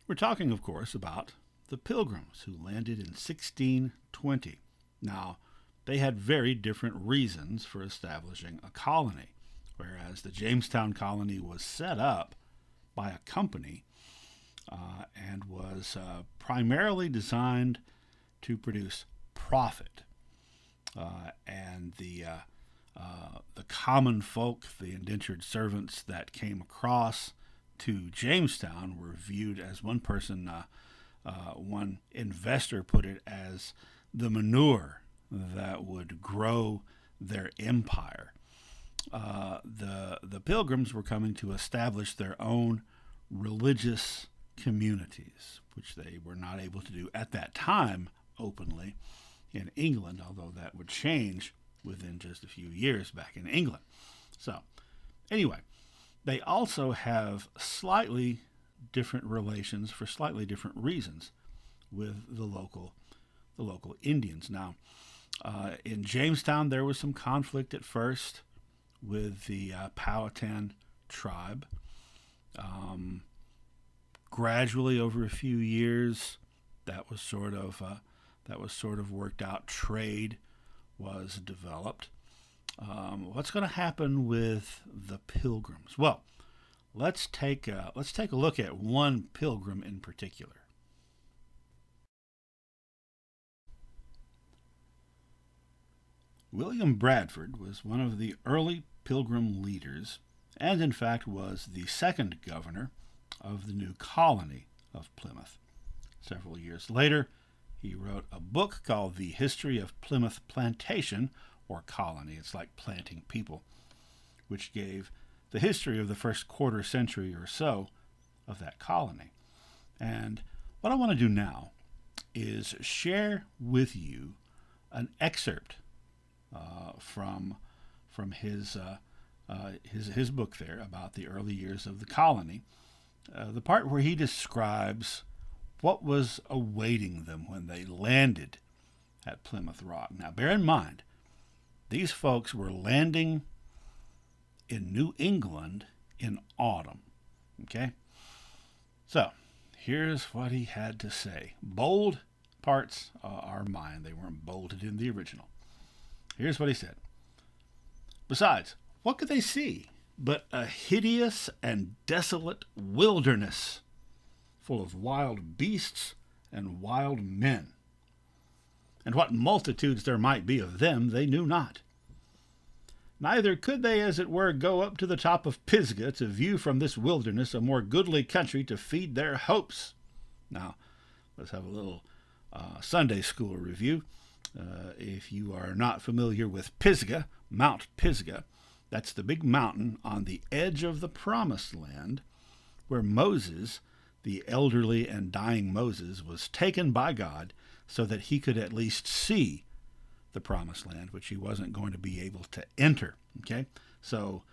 We're talking, of course, about the Pilgrims who landed in 1620. Now, they had very different reasons for establishing a colony, whereas the Jamestown colony was set up by a company and was primarily designed to produce profit. And the common folk, the indentured servants that came across to Jamestown, were viewed as one investor put it, as the manure that would grow their empire. The Pilgrims were coming to establish their own religious communities, which they were not able to do at that time openly in England, although that would change within just a few years back in England. So, anyway, they also have slightly different relations for slightly different reasons with the local Indians. Now, in Jamestown, there was some conflict at first with the Powhatan tribe. Gradually, over a few years, that was sort of worked out. Trade was developed. What's going to happen with the Pilgrims? Well, let's take a look at one Pilgrim in particular. William Bradford was one of the early Pilgrim leaders, and in fact was the second governor of the new colony of Plymouth. Several years later, he wrote a book called The History of Plymouth Plantation, or Colony. It's like planting people, which gave the history of the first quarter century or so of that colony. And what I want to do now is share with you an excerpt from his book there about the early years of the colony, the part where he describes what was awaiting them when they landed at Plymouth Rock. Now, bear in mind, these folks were landing in New England in autumn. Okay? So, here's what he had to say. Bold parts are mine. They weren't bolded in the original. Here's what he said. Besides, what could they see but a hideous and desolate wilderness full of wild beasts and wild men? And what multitudes there might be of them they knew not. Neither could they, as it were, go up to the top of Pisgah to view from this wilderness a more goodly country to feed their hopes. Now, let's have a little Sunday school review. If you are not familiar with Pisgah, Mount Pisgah, that's the big mountain on the edge of the Promised Land where Moses, the elderly and dying Moses, was taken by God so that he could at least see the Promised Land, which he wasn't going to be able to enter. Okay? So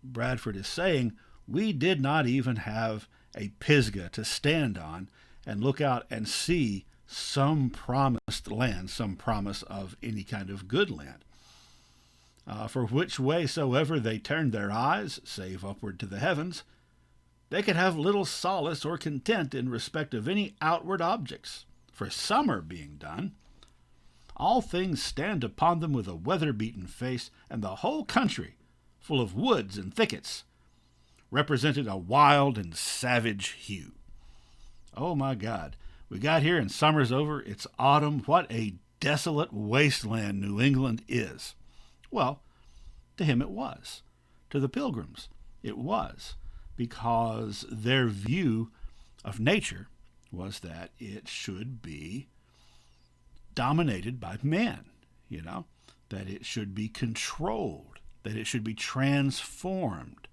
Bradford is saying, we did not even have a Pisgah to stand on and look out and see some promised land, some promise of any kind of good land. For which way soever they turned their eyes, save upward to the heavens, they could have little solace or content in respect of any outward objects. For summer being done, all things stand upon them with a weather-beaten face, and the whole country, full of woods and thickets, represented a wild and savage hue. Oh my God, we got here and summer's over, it's autumn. What a desolate wasteland New England is. Well, to him it was. To the Pilgrims it was, because their view of nature was that it should be dominated by man, that it should be controlled, that it should be transformed,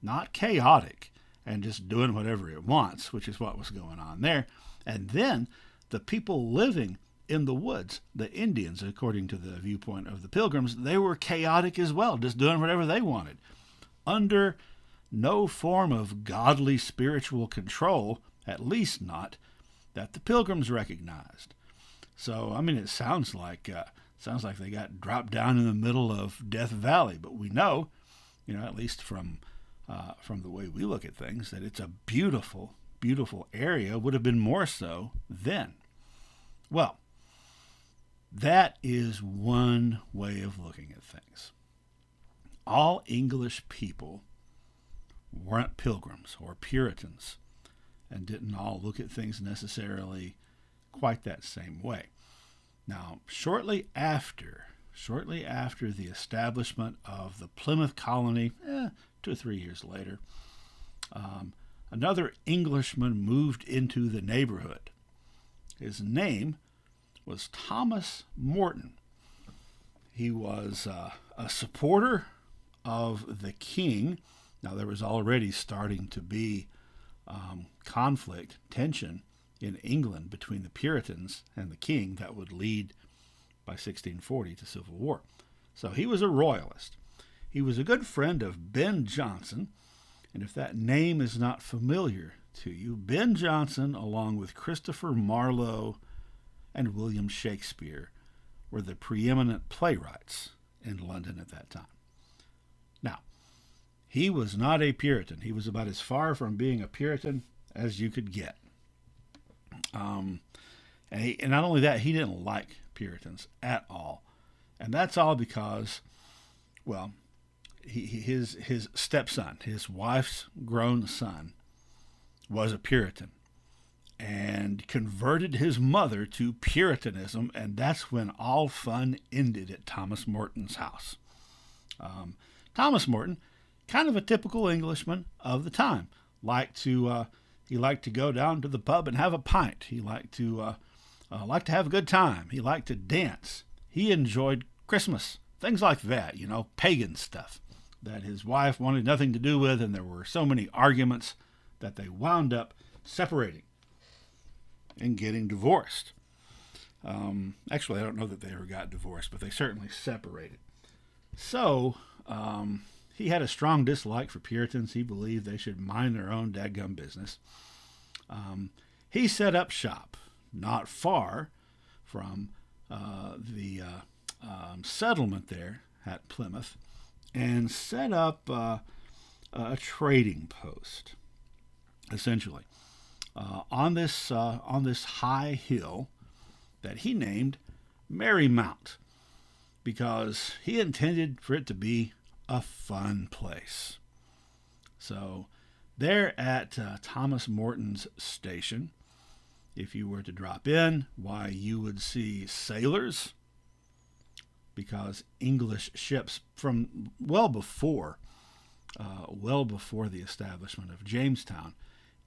not chaotic and just doing whatever it wants, which is what was going on there. And then the people living in the woods, the Indians, according to the viewpoint of the Pilgrims, they were chaotic as well, just doing whatever they wanted, under no form of godly spiritual control, at least not that the Pilgrims recognized. So, it sounds like they got dropped down in the middle of Death Valley, but we know, at least from the way we look at things, that it's a beautiful, beautiful area would have been more so then. Well, that is one way of looking at things. All English people weren't pilgrims or Puritans and didn't all look at things necessarily quite that same way. Now, shortly after the establishment of the Plymouth colony, 2 or 3 years later, another Englishman moved into the neighborhood. His name was Thomas Morton. He was a supporter of the king. Now, there was already starting to be conflict, tension in England between the Puritans and the king that would lead by 1640 to civil war. So he was a royalist. He was a good friend of Ben Jonson, and if that name is not familiar to you, Ben Jonson, along with Christopher Marlowe and William Shakespeare, were the preeminent playwrights in London at that time. Now, he was not a Puritan. He was about as far from being a Puritan as you could get. And not only that, he didn't like Puritans at all. And that's all because, well, his stepson, his wife's grown son, was a Puritan and converted his mother to Puritanism, and that's when all fun ended at Thomas Morton's house. Thomas Morton, kind of a typical Englishman of the time, he liked to go down to the pub and have a pint. He liked to have a good time. He liked to dance. He enjoyed Christmas, things like that, pagan stuff that his wife wanted nothing to do with, and there were so many arguments that they wound up separating and getting divorced. Actually, I don't know that they ever got divorced, but they certainly separated. So, he had a strong dislike for Puritans. He believed they should mind their own dadgum business. He set up shop not far from the settlement there at Plymouth and set up a trading post, essentially, on this high hill that he named Marymount, because he intended for it to be a fun place. So there at Thomas Morton's station, if you were to drop in, why, you would see sailors, because English ships from well before the establishment of Jamestown,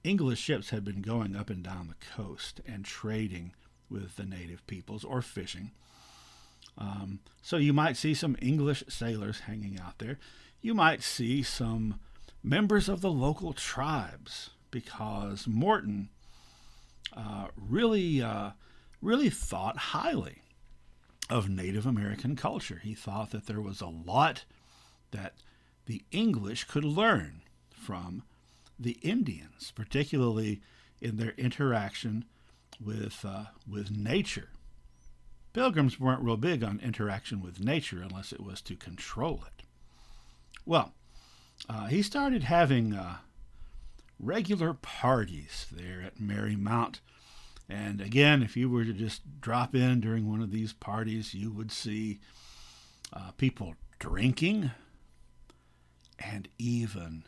English ships had been going up and down the coast and trading with the native peoples or fishing. So you might see some English sailors hanging out there. You might see some members of the local tribes, because Morton really thought highly of Native American culture. He thought that there was a lot that the English could learn from the Indians, particularly in their interaction with nature. Pilgrims weren't real big on interaction with nature unless it was to control it. Well, he started having regular parties there at Marymount. And again, if you were to just drop in during one of these parties, you would see people drinking and even,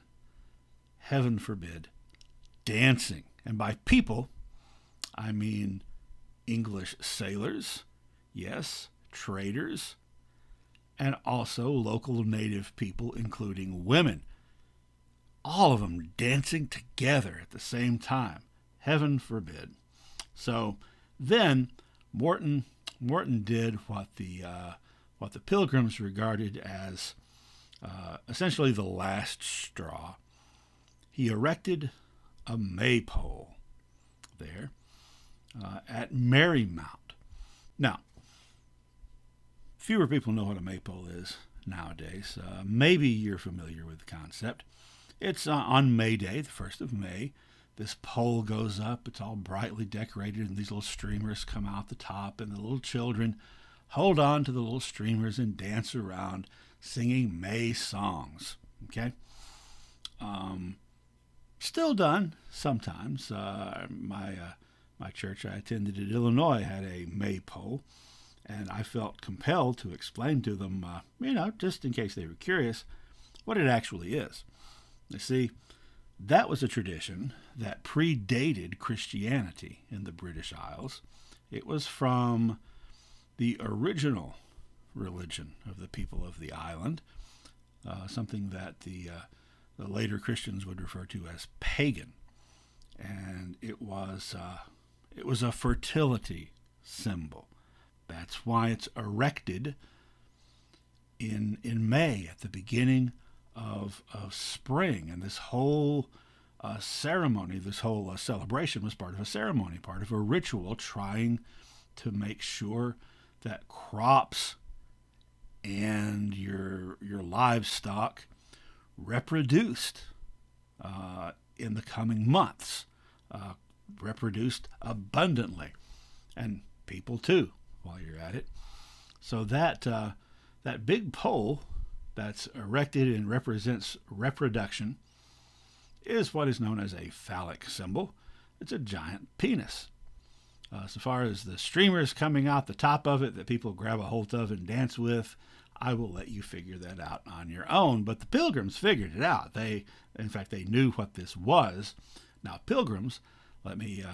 heaven forbid, dancing. And by people, I mean English sailors, yes, traders, and also local native people, including women. All of them dancing together at the same time. Heaven forbid. So then Morton did what the Pilgrims regarded as essentially the last straw. He erected a maypole there at Marymount. Now, fewer people know what a maypole is nowadays. Maybe you're familiar with the concept. It's on May Day, the 1st of May. This pole goes up. It's all brightly decorated, and these little streamers come out the top, and the little children hold on to the little streamers and dance around singing May songs. Okay? Still done sometimes. My church I attended in Illinois had a maypole, and I felt compelled to explain to them, just in case they were curious, what it actually is. You see, that was a tradition that predated Christianity in the British Isles. It was from the original religion of the people of the island, something that the later Christians would refer to as pagan, and it was a fertility symbol. That's why it's erected in May at the beginning of spring, and this whole ceremony, this whole celebration was part of a ceremony, part of a ritual, trying to make sure that crops and your livestock reproduced in the coming months, reproduced abundantly, and people too, while you're at it. So that big pole that's erected and represents reproduction is what is known as a phallic symbol. It's a giant penis. So far as the streamers coming out the top of it that people grab a hold of and dance with, I will let you figure that out on your own. But the Pilgrims figured it out. In fact, they knew what this was. Now, Pilgrims, let me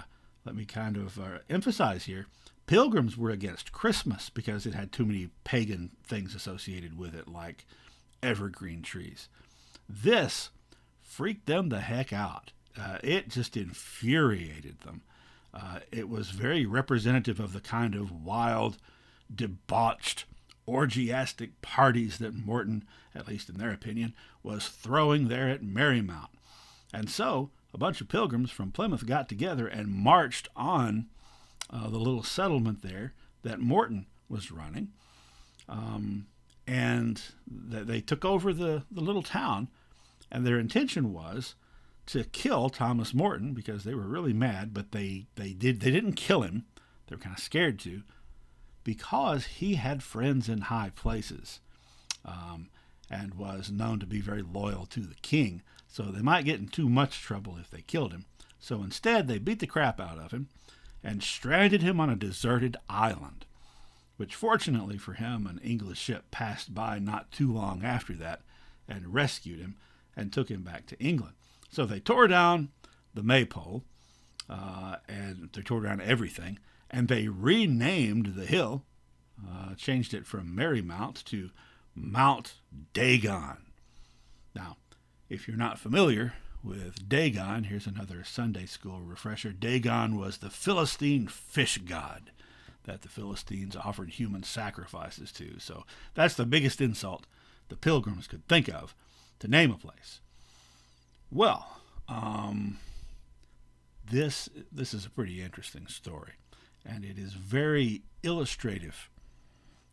kind of emphasize here, Pilgrims were against Christmas because it had too many pagan things associated with it, like evergreen trees. This freaked them the heck out. It just infuriated them. It was very representative of the kind of wild, debauched, orgiastic parties that Morton, at least in their opinion, was throwing there at Merrymount. And so a bunch of pilgrims from Plymouth got together and marched on the little settlement there that Morton was running. And they took over the little town, and their intention was to kill Thomas Morton because they were really mad, but they didn't kill him. They were kind of scared to, because he had friends in high places, and was known to be very loyal to the king. So they might get in too much trouble if they killed him. So instead, they beat the crap out of him and stranded him on a deserted island, which fortunately for him, an English ship passed by not too long after that and rescued him and took him back to England. So they tore down the maypole, and they tore down everything, and they renamed the hill, changed it from Merrymount to Mount Dagon. Now, if you're not familiar with Dagon, here's another Sunday school refresher. Dagon was the Philistine fish god that the Philistines offered human sacrifices to. So that's the biggest insult the Pilgrims could think of to name a place. Well, this is a pretty interesting story, and it is very illustrative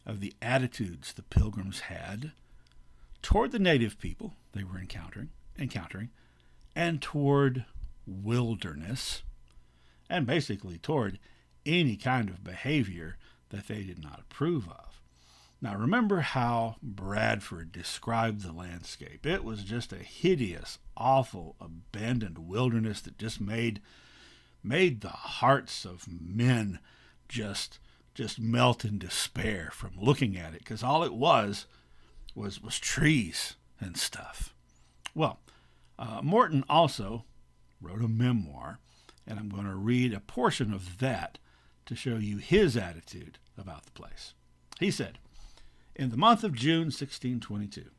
of the attitudes the Pilgrims had toward the native people they were encountering, and toward wilderness, and basically toward any kind of behavior that they did not approve of. Now, remember how Bradford described the landscape. It was just a hideous, awful, abandoned wilderness that just made the hearts of men just melt in despair from looking at it, because all it was trees and stuff. Well, Morton also wrote a memoir, and I'm going to read a portion of that to show you his attitude about the place. He said, "In the month of June, 1622,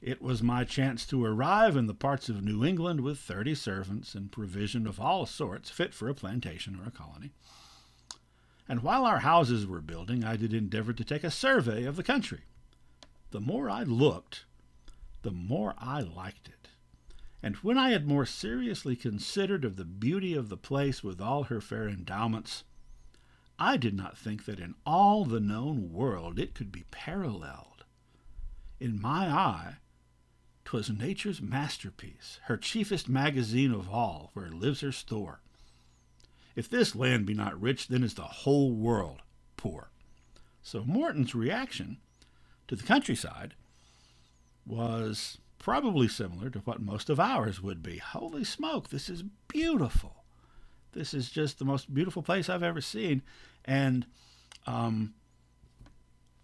it was my chance to arrive in the parts of New England with 30 servants and provision of all sorts fit for a plantation or a colony. And while our houses were building, I did endeavor to take a survey of the country. The more I looked, the more I liked it. And when I had more seriously considered of the beauty of the place with all her fair endowments, I did not think that in all the known world it could be paralleled. In my eye, 'twas nature's masterpiece, her chiefest magazine of all, where lives her store. If this land be not rich, then is the whole world poor." So Morton's reaction to the countryside was probably similar to what most of ours would be. Holy smoke, this is beautiful. This is just the most beautiful place I've ever seen. And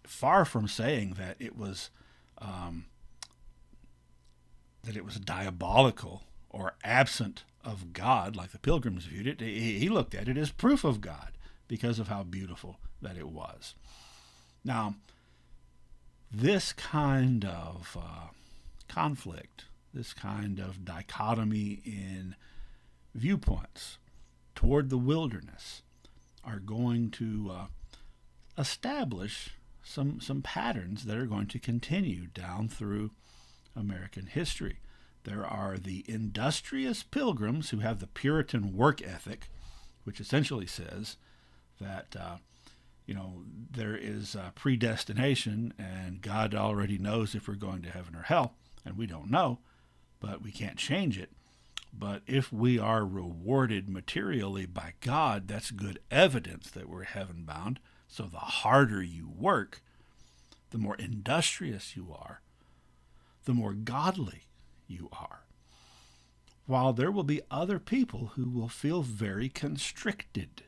far from saying um, that it was diabolical or absent of God, like the pilgrims viewed it, he looked at it as proof of God because of how beautiful that it was. Now, this kind of conflict, this kind of dichotomy in viewpoints toward the wilderness are going to establish some patterns that are going to continue down through American history. There are the industrious pilgrims who have the Puritan work ethic, which essentially says that there is predestination and God already knows if we're going to heaven or hell, and we don't know, but we can't change it. But if we are rewarded materially by God, that's good evidence that we're heaven bound. So the harder you work, the more industrious you are, the more godly you are. While there will be other people who will feel very constricted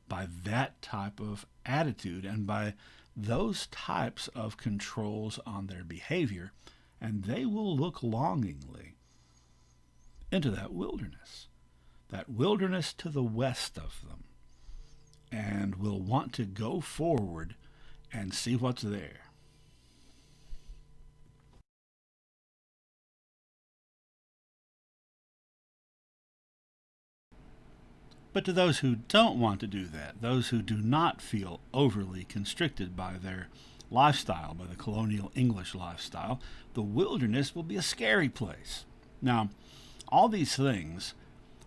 by that type of attitude and by those types of controls on their behavior, and they will look longingly into that wilderness to the west of them, and will want to go forward and see what's there. But to those who don't want to do that, those who do not feel overly constricted by their lifestyle, by the colonial English lifestyle, the wilderness will be a scary place. Now, all these things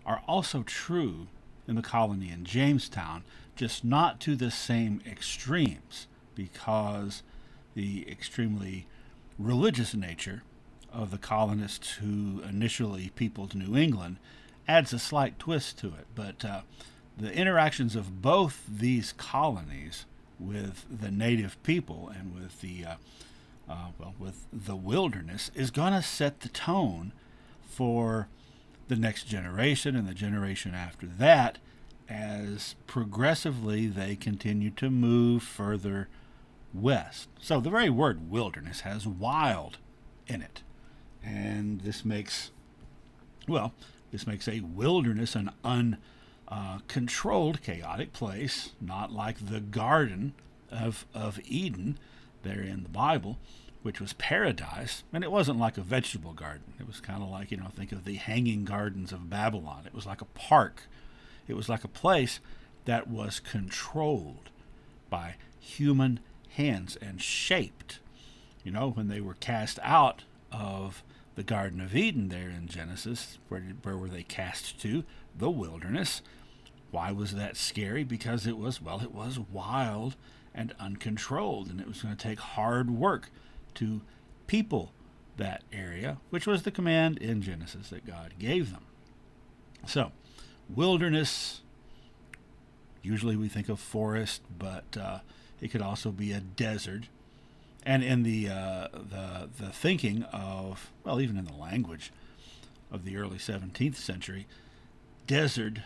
are also true in the colony in Jamestown, just not to the same extremes, because the extremely religious nature of the colonists who initially peopled New England adds a slight twist to it. But the interactions of both these colonies with the native people and with the wilderness is going to set the tone for the next generation and the generation after that, as progressively they continue to move further west. So the very word wilderness has wild in it. And this makes a wilderness an uncontrolled, chaotic place, not like the Garden of Eden there in the Bible, which was paradise. And it wasn't like a vegetable garden. It was kind of like, think of the Hanging Gardens of Babylon. It was like a park. It was like a place that was controlled by human hands and shaped. When they were cast out of the Garden of Eden there in Genesis, where were they cast to? The wilderness. Why was that scary? Because it was wild and uncontrolled, and it was going to take hard work to people that area, which was the command in Genesis that God gave them. So, wilderness, usually we think of forest, but it could also be a desert. And in the thinking of, even in the language of the early 17th century, desert,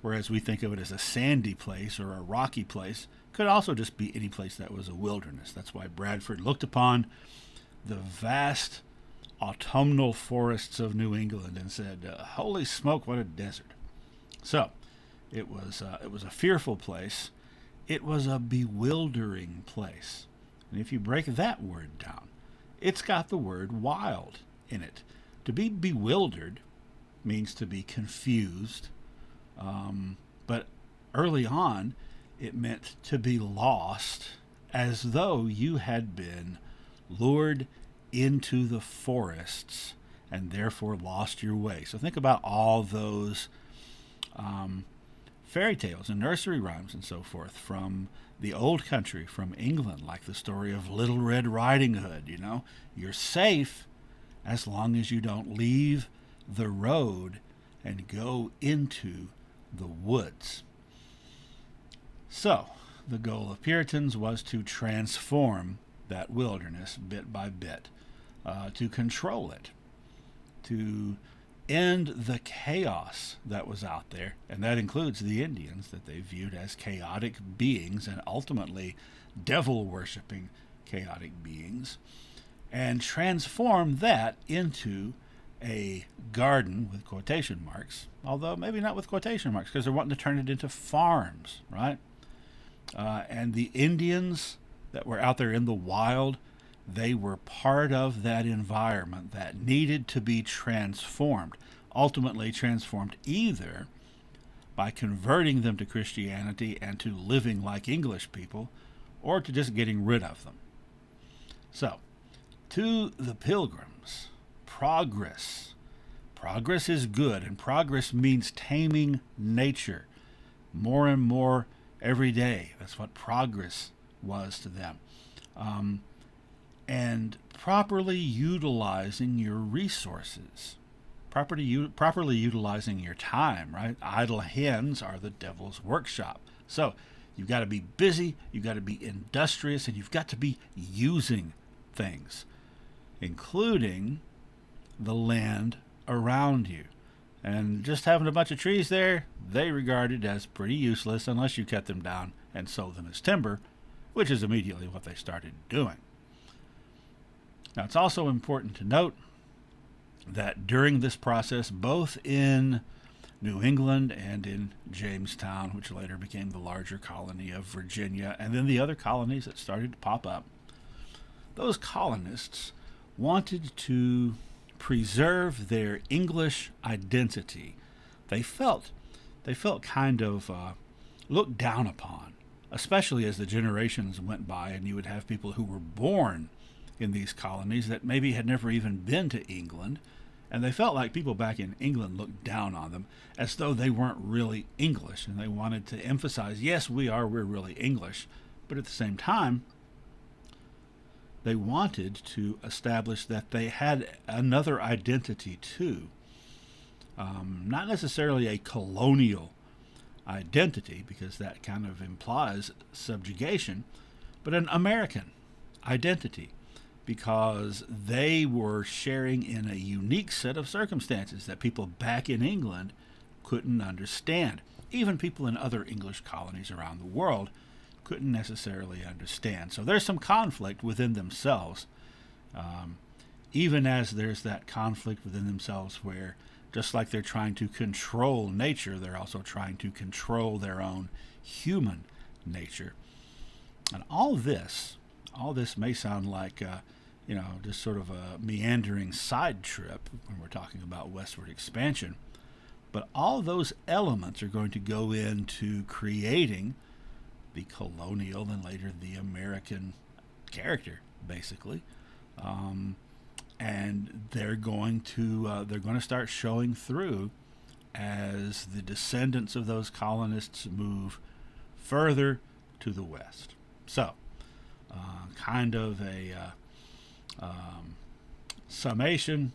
whereas we think of it as a sandy place or a rocky place, could also just be any place that was a wilderness. That's why Bradford looked upon the vast autumnal forests of New England and said, "Holy smoke, what a desert!" So, it was a fearful place. It was a bewildering place. And if you break that word down, it's got the word wild in it. To be bewildered means to be confused, but early on, it meant to be lost, as though you had been lured into the forests and therefore lost your way. So think about all those fairy tales and nursery rhymes and so forth from the old country, from England, like the story of Little Red Riding Hood. You're safe as long as you don't leave the road and go into the woods. So, the goal of Puritans was to transform that wilderness bit by bit. to control it, to end the chaos that was out there, and that includes the Indians that they viewed as chaotic beings and ultimately devil-worshipping chaotic beings, and transform that into a garden with quotation marks, although maybe not with quotation marks because they're wanting to turn it into farms, right? And the Indians that were out there in the wild, they were part of that environment that needed to be transformed, ultimately transformed either by converting them to Christianity and to living like English people, or to just getting rid of them. So, to the Pilgrims, progress. Progress is good, and progress means taming nature more and more every day. That's what progress was to them. And properly utilizing your resources, properly utilizing your time, right? Idle hands are the devil's workshop. So you've got to be busy, you've got to be industrious, and you've got to be using things, including the land around you. And just having a bunch of trees there, they regarded as pretty useless unless you cut them down and sold them as timber, which is immediately what they started doing. Now, it's also important to note that during this process, both in New England and in Jamestown, which later became the larger colony of Virginia, and then the other colonies that started to pop up, those colonists wanted to preserve their English identity. They felt kind of looked down upon, especially as the generations went by, and you would have people who were born in these colonies that maybe had never even been to England, and they felt like people back in England looked down on them as though they weren't really English, and they wanted to emphasize, yes, we're really English, but at the same time, they wanted to establish that they had another identity too. Not necessarily a colonial identity, because that kind of implies subjugation, but an American identity, because they were sharing in a unique set of circumstances that people back in England couldn't understand. Even people in other English colonies around the world couldn't necessarily understand. So there's some conflict within themselves, even as there's that conflict within themselves where, just like they're trying to control nature, they're also trying to control their own human nature. And all this may sound like just sort of a meandering side trip when we're talking about westward expansion. But all those elements are going to go into creating the colonial and later the American character, basically. And they're going to start showing through as the descendants of those colonists move further to the west. So, kind of a summation.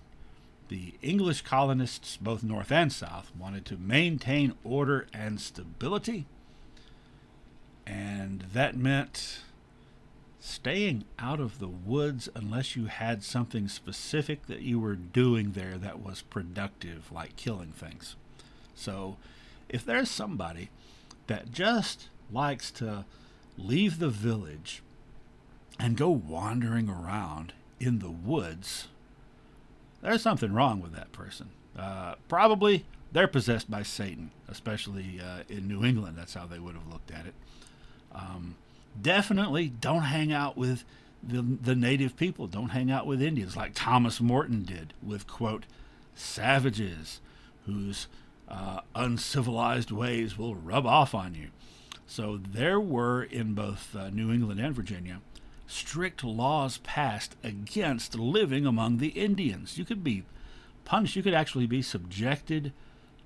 The English colonists, both north and south, wanted to maintain order and stability, and that meant staying out of the woods unless you had something specific that you were doing there that was productive, like killing things. So if there's somebody that just likes to leave the village and go wandering around in the woods, there's something wrong with that person. Probably they're possessed by Satan, especially in New England. That's how they would have looked at it. Definitely don't hang out with the native people. Don't hang out with Indians like Thomas Morton did with, quote, savages whose uncivilized ways will rub off on you. So there were, in both New England and Virginia, strict laws passed against living among the Indians. You could be punished. You could actually be subjected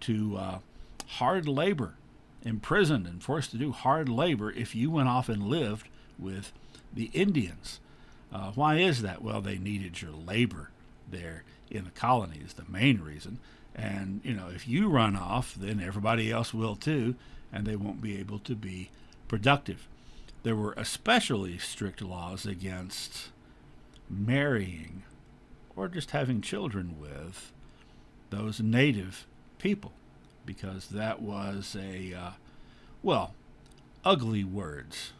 to hard labor, imprisoned and forced to do hard labor if you went off and lived with the Indians. Why is that? Well, they needed your labor there in the colony is the main reason. And, if you run off, then everybody else will too, and they won't be able to be productive. There were especially strict laws against marrying or just having children with those native people, because that was well, ugly words.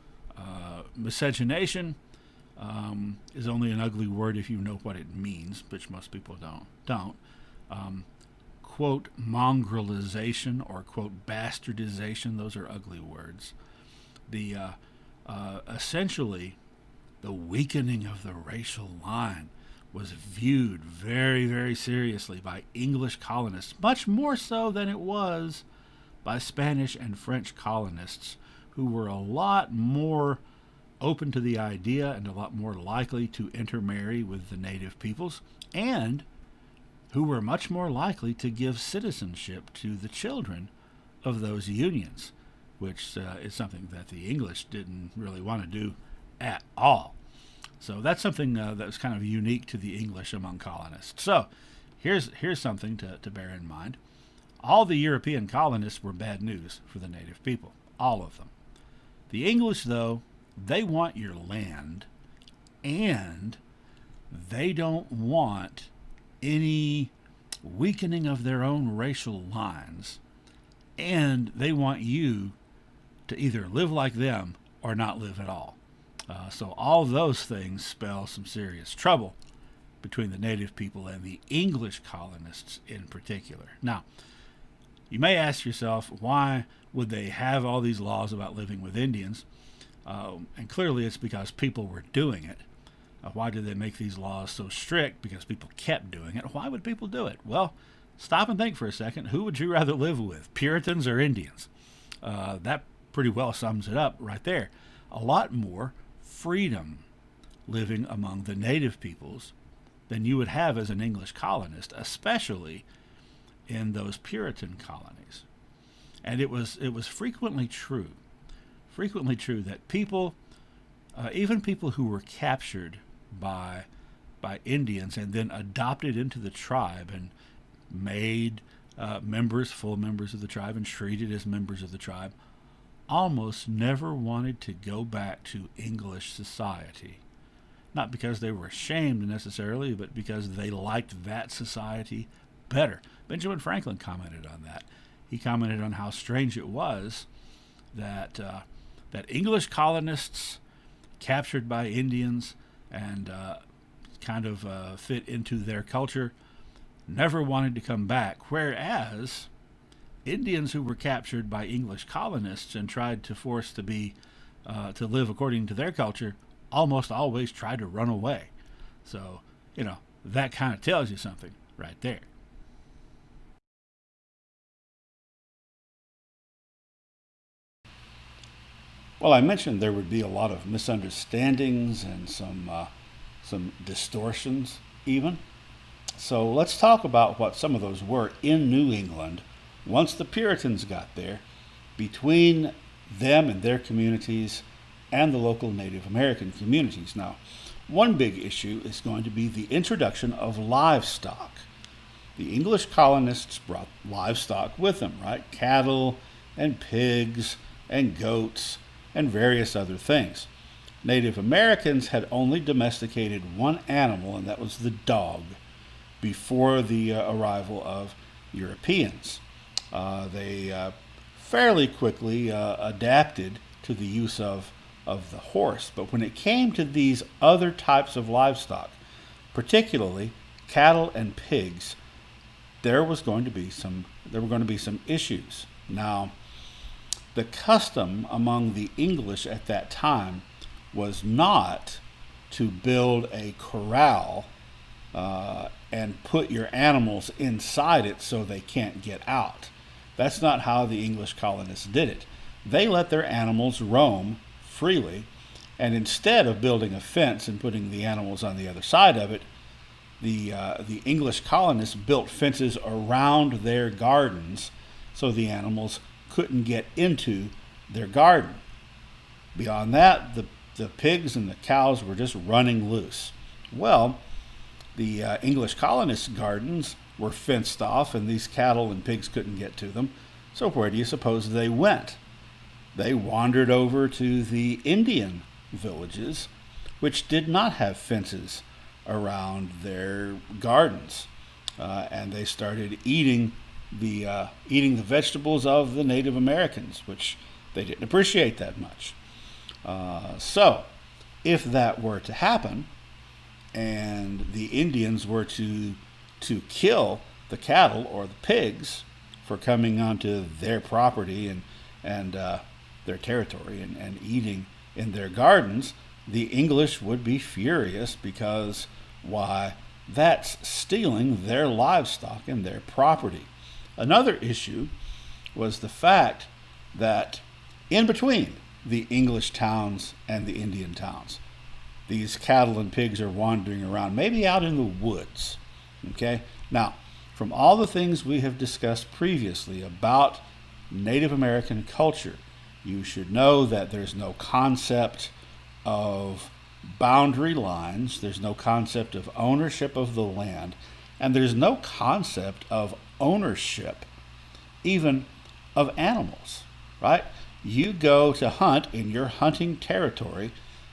Miscegenation is only an ugly word if you know what it means, which most people don't. Um, Quote mongrelization or quote bastardization, those are ugly words. The essentially the weakening of the racial line was viewed very, very seriously by English colonists, much more so than it was by Spanish and French colonists, who were a lot more open to the idea and a lot more likely to intermarry with the native peoples, and who were much more likely to give citizenship to the children of those unions, which is something that the English didn't really want to do at all. So that's something that was kind of unique to the English among colonists. So here's something to bear in mind. All the European colonists were bad news for the native people, all of them. The English, though, they want your land, and they don't want any weakening of their own racial lines, and they want you to either live like them or not live at all. So all those things spell some serious trouble between the native people and the English colonists in particular. Now, you may ask yourself, why would they have all these laws about living with Indians? And clearly it's because people were doing it. Why did they make these laws so strict? Because people kept doing it. Why would people do it? Well, stop and think for a second. Who would you rather live with, Puritans or Indians? That pretty well sums it up right there. A lot more freedom living among the native peoples than you would have as an English colonist, especially in those Puritan colonies. And it was frequently true that people, even people who were captured by Indians and then adopted into the tribe and made full members of the tribe and treated as members of the tribe, almost never wanted to go back to English society. Not because they were ashamed necessarily, but because they liked that society better. Benjamin Franklin commented on that. He commented on how strange it was that English colonists captured by Indians and kind of fit into their culture never wanted to come back, whereas Indians who were captured by English colonists and tried to force to live according to their culture almost always tried to run away. So, that kind of tells you something right there. Well, I mentioned there would be a lot of misunderstandings and some distortions even. So let's talk about what some of those were in New England once the Puritans got there, between them and their communities and the local Native American communities. Now, one big issue is going to be the introduction of livestock. The English colonists brought livestock with them, right? Cattle and pigs and goats and various other things. Native Americans had only domesticated one animal, and that was the dog, before the arrival of Europeans. They fairly quickly adapted to the use of the horse. But when it came to these other types of livestock, particularly cattle and pigs, there were going to be some issues. Now, the custom among the English at that time was not to build a corral and put your animals inside it so they can't get out. That's not how the English colonists did it. They let their animals roam freely, and instead of building a fence and putting the animals on the other side of it, the English colonists built fences around their gardens so the animals couldn't get into their garden. Beyond that, the pigs and the cows were just running loose. Well, the English colonists' gardens were fenced off, and these cattle and pigs couldn't get to them. So where do you suppose they went? They wandered over to the Indian villages, which did not have fences around their gardens, and they started eating the vegetables of the Native Americans, which they didn't appreciate that much. So, if that were to happen, and the Indians were to kill the cattle or the pigs for coming onto their property and their territory and eating in their gardens, the English would be furious because, why, that's stealing their livestock and their property. Another issue was the fact that in between the English towns and the Indian towns, these cattle and pigs are wandering around, maybe out in the woods. Okay? Now, from all the things we have discussed previously about Native American culture, you should know that there's no concept of boundary lines, there's no concept of ownership of the land, and there's no concept of ownership even of animals, right? You go to hunt in your hunting territory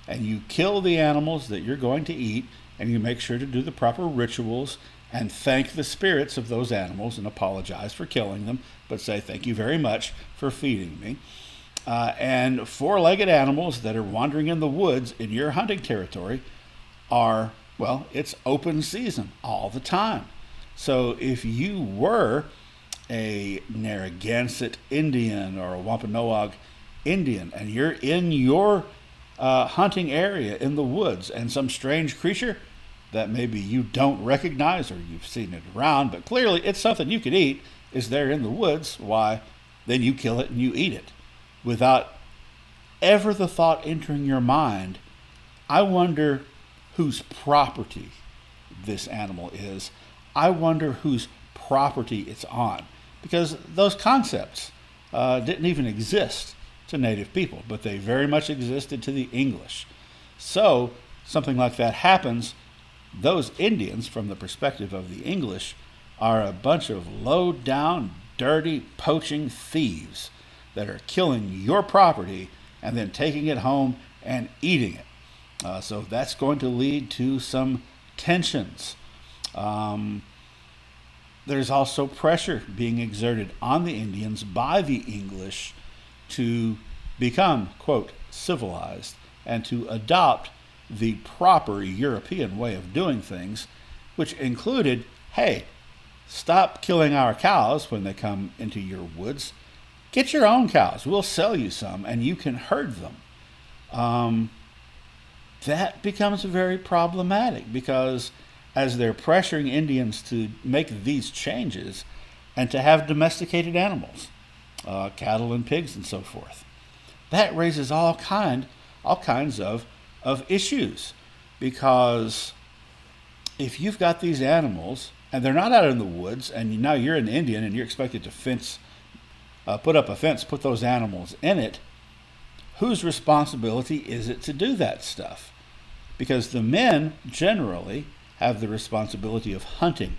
and you kill the animals that you're going to eat, and you make sure to do the proper rituals and thank the spirits of those animals and apologize for killing them, but say thank you very much for feeding me. And four-legged animals that are wandering in the woods in your hunting territory are, well, it's open season all the time. So if you were a Narragansett Indian or a Wampanoag Indian and you're in your hunting area in the woods and some strange creature that maybe you don't recognize or you've seen it around, but clearly it's something you could eat, is there in the woods, why, then you kill it and you eat it without ever the thought entering your mind, I wonder whose property this animal is. I wonder whose property it's on. Because those concepts didn't even exist to native people, but they very much existed to the English. So, something like that happens, those Indians, from the perspective of the English, are a bunch of low-down, dirty, poaching thieves that are killing your property and then taking it home and eating it. So that's going to lead to some tensions. There's also pressure being exerted on the Indians by the English to become, quote, civilized and to adopt the proper European way of doing things, which included, hey, stop killing our cows when they come into your woods. Get your own cows. We'll sell you some, and you can herd them. That becomes very problematic because as they're pressuring Indians to make these changes and to have domesticated animals, cattle and pigs and so forth, that raises all kinds of issues. Because if you've got these animals and they're not out in the woods, and now you're an Indian and you're expected to put up a fence, put those animals in it, whose responsibility is it to do that stuff? Because the men generally have the responsibility of hunting,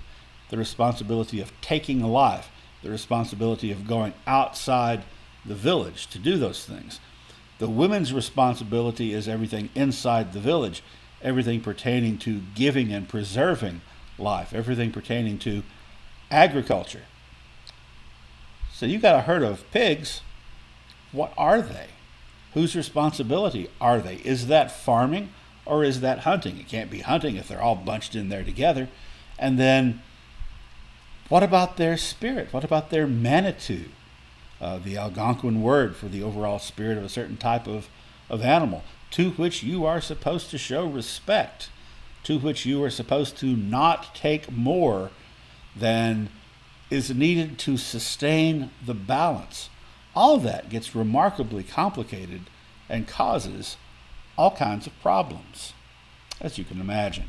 the responsibility of taking life, the responsibility of going outside the village to do those things. The women's responsibility is everything inside the village, everything pertaining to giving and preserving life, everything pertaining to agriculture. So you got a herd of pigs. What are they? Whose responsibility are they? Is that farming or is that hunting? It can't be hunting if they're all bunched in there together. And then what about their spirit? What about their manitou? The Algonquin word for the overall spirit of a certain type of animal, to which you are supposed to show respect, to which you are supposed to not take more than is needed to sustain the balance. All that gets remarkably complicated and causes all kinds of problems, as you can imagine.